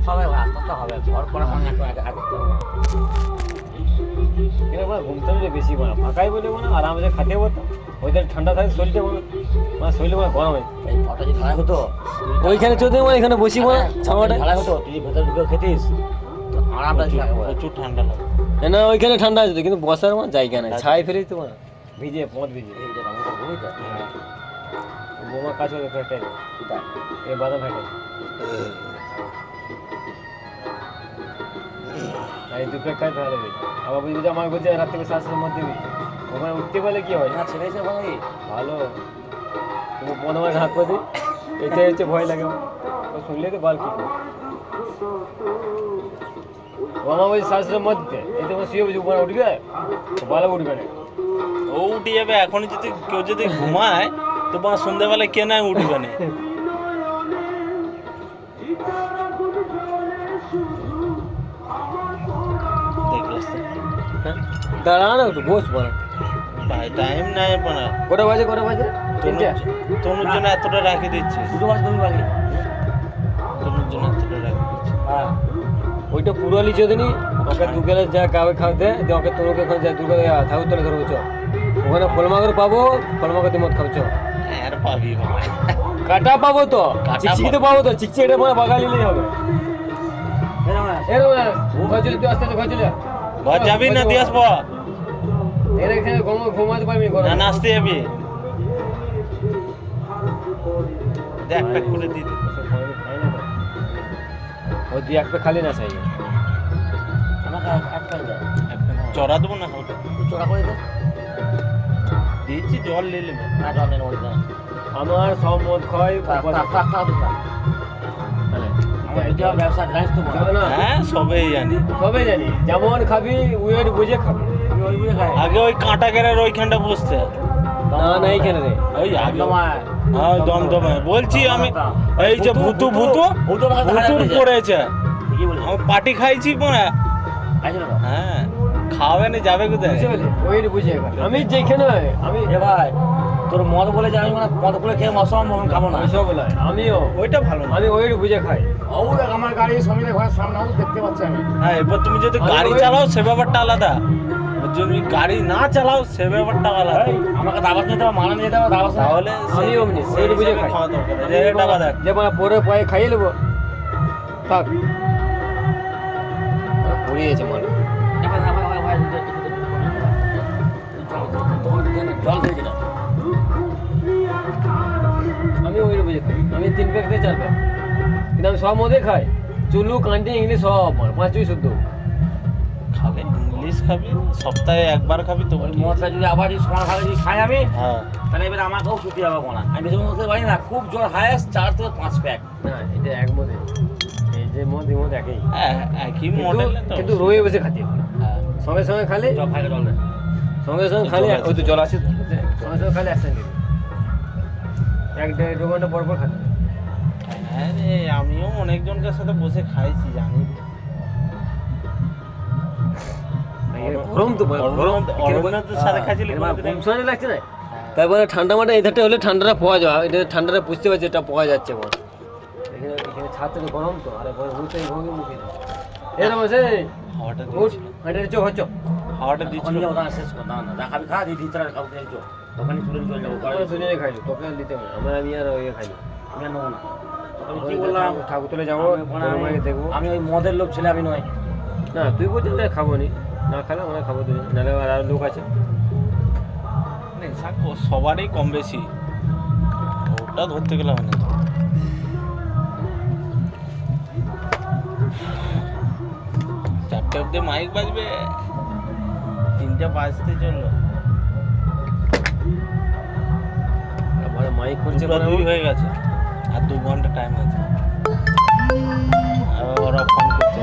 হবে আস্তে হবে ঘর করা মানে একটু আগে আগে কেন বলে ঘুমতে হলে বেশি বলে ফাঁকাই বলে মানে আরামসে খাতে বলতো ওইদের ঠান্ডা থাকে শরীরটা বলে মানে শরীরে মানে গরম হয় এই ঘরটা যদি ঠান্ডা হতো ওইখানে চোদ্দ মানে এখানে বসি মানে ছাওয়াটা ঠান্ডা হতো তুই যদি ভেতরে ঢুকে খেতিস তো আরামটা লাগে প্রচুর ঠান্ডা লাগে। না ওইখানে ঠান্ডা আছে তো, কিন্তু বসার মানে জায়গা নাই ছাই ফেলেই তো মানে ভিজে পথ ভিজে এই যে আমরা ঘুমি তো বোমা কাজ করে ফেটাই এটা এই বাদাম ফেটাই এই দুপুরে কাজ ভালো হবে আবার যদি আমার বলছে রাত থেকে 7টার মধ্যে দিবি ওখানে উঠতে পারলে কি হয় না ছেড়ে এসে ভালো ভালো তুমি প্রথমে ঘাট করে দিই এটাই হচ্ছে ভয় লাগে আমার। তো শুনলে তো বাল কি ও আমার বলছে 7টার মধ্যে এই তো শুয়ে বলছি উপরে উঠবে ভালো উঠবে না ও উঠে যাবে এখন যদি কেউ যদি ঘুমায় তো বা সন্ধ্যাবেলায় কে নাই উঠবে না দেখলাস তো? হ্যাঁ দাঁড়া না একটু বস বলো ভাই টাইম নাই মানে কটা বাজে তিনটে তনুর জন্য এতটা রাখি দিচ্ছে দুটো মাস তুমি বাকি তনুর জন্য এতটা রাখি দিচ্ছে হ্যাঁ ওইটা পুরো লিচে দিনি ওকে দুগেলে যা কাবে খাওয়াতে দিয়ে ওকে তোকে ওখানে যা দুগে ঠাকুর তলে ধরবো চ ওখানে ফলমাগর পাবো ফলমাগর তুমি মত খাবছো আর পাবি ভাই কাটা পাবো তো কাটা চিকচিকি তো পাবো তো চিকচিকি এটা পরে বাগা নিলেই হবে এরকম ঘর চলে তুই আস্তে আস্তে ঘর চলে যা। ঘর যাবি না দিয়ে আসবো এর এখানে ঘুমাতে পারবি না না নাচতে যাবি দেখ প্যাক করে দিয়ে দে ও দিয়ে এক পে খালি না চাই আমাকে এক পাই দেয় চড়া দেবো না ওটা চড়া করে দে দিয়েছি জল নিয়ে নেবে না জল নেই ওই না আমার সব মদ খাই এটা ব্যবসা জানিস তো না হ্যাঁ সবেই জানি সবাই জানি যেমন খাবি ওয়েট বুঝে খাবি ওই বুঝে খাই আগে ওই কাঁটা গেরার ওইখানটা বসতে না এইখানে রে ওই আগে দমায় হ্যাঁ দমদমায় বলছি আমি এই যে ভুতু ভূতুর পড়েছে কি বলি আমি পাটি খাইছি পরে খাইছিল তো হ্যাঁ খাওয়াবে না যাবে কোথায় বুঝতে পারলি ওয়েট বুঝে খাবি আমি যেখানে আমি এ ভাই তোর মদ বলে জানি মানে মদ বলে খেয়ে অসম্ভব খাবো না ওইসব নয় আমিও ওইটা ভালো না আমি ওয়েট বুঝে খাই ও দেখ আমার গাড়ি সমীরের ঘরের সামনে ও দেখতে পাচ্ছি আমি হ্যাঁ এবার তুমি যদি আমি গাড়ি ওই- চালাও সে ব্যাপারটা আলাদা এবার যদি গাড়ি না চালাও সে ব্যাপারটা আলাদা আমাকে দাবাস নিতে হবে মানা নিতে হবে দাবাস তাহলে আমি অমনি ওয়েট বুঝে খাই খাওয়া দরকার রেট আবার দেখ যে মানে পরে পরে খাইয়ে নেবো থাক পড়িয়েছে মানে জল খেয়েছি না আমি ওই বুঝে খাই আমি 3 প্যাক দিয়ে 4 প্যাক কিন্তু আমি সব মধ্যে খাই চুলু কান্টি ইংলিশ সব আমার 5ই শুদ্ধ খাবে ইংলিশ খাবি সপ্তাহে একবার খাবি তো ওই মদটা যদি আবার যদি সমান ভাবে যদি খাই আমি হ্যাঁ তাহলে এবার আমাকেও ছুটি হবে কোনা আমি বেশি মদ খেতে পারি না খুব জোর হায়েস্ট 4 থেকে 5 প্যাক না এটা এক মধ্যে এই যে মদ একই একই মডেল কিন্তু রয়ে বসে খাতে হয়। হ্যাঁ সঙ্গে সঙ্গে খালি জল খাই জল নেই সঙ্গে খালি ওই তো জল আছে তো, সঙ্গে সঙ্গে খালি একসঙ্গে এক দেড় ঘন্টা পর পর খাতে হ্যাঁ রে আমিও অনেকজনকার সাথে বসে খাইছি জানি গরম তো অরবিন্দের সাথে খাইছিলি কোনোদিন? ঘুমসানি লাগছে না তারপরে ঠান্ডা মাঠে এই ধারটা হলে ঠান্ডাটা পাওয়া যায় এটা ঠান্ডাটা বুঝতে পারছি এটা পাওয়া যাচ্ছে বল এখানে এখানে ছাদ থেকে গরম তো আরে পরে ঘুরতে ঘুমিয়ে মুখে এরকম আছে হাওয়াটা উঠ দিয়েছিল হাঁটে চো হচ্ছ হাওয়াটা এখন দিয়েছিল যাও দাঁড়া শেষ কর না না খাবি খা দিয়ে ভিতরে কাউকে দিয়েছো ওখানে তুলে চলে যাবো আমরা দুজনে খাইলো তোকে আর দিতে হবে না। আমি আর ইয়ে খাইলো আমি আর নেবো না আমি কি বললাম ঠাকুর তুলে যাবো আমি দেখবো আমি ওই মদের লোক ছেলে আমি নয় না তুই বলছিস না খাবো নি না খালে আমরা খাবো দুজন নাহলে আর লোক আছে নেশা সবারই কম বেশি ওটা ধরতে গেলে মানে চারটে অব্দি মাইক বাজবে 3টা বাজতে চললো আমার মাইক করছে দুটো 2 হয়ে গেছে আর 2 ঘন্টা টাইম আছে আর ওরা ফোন করছে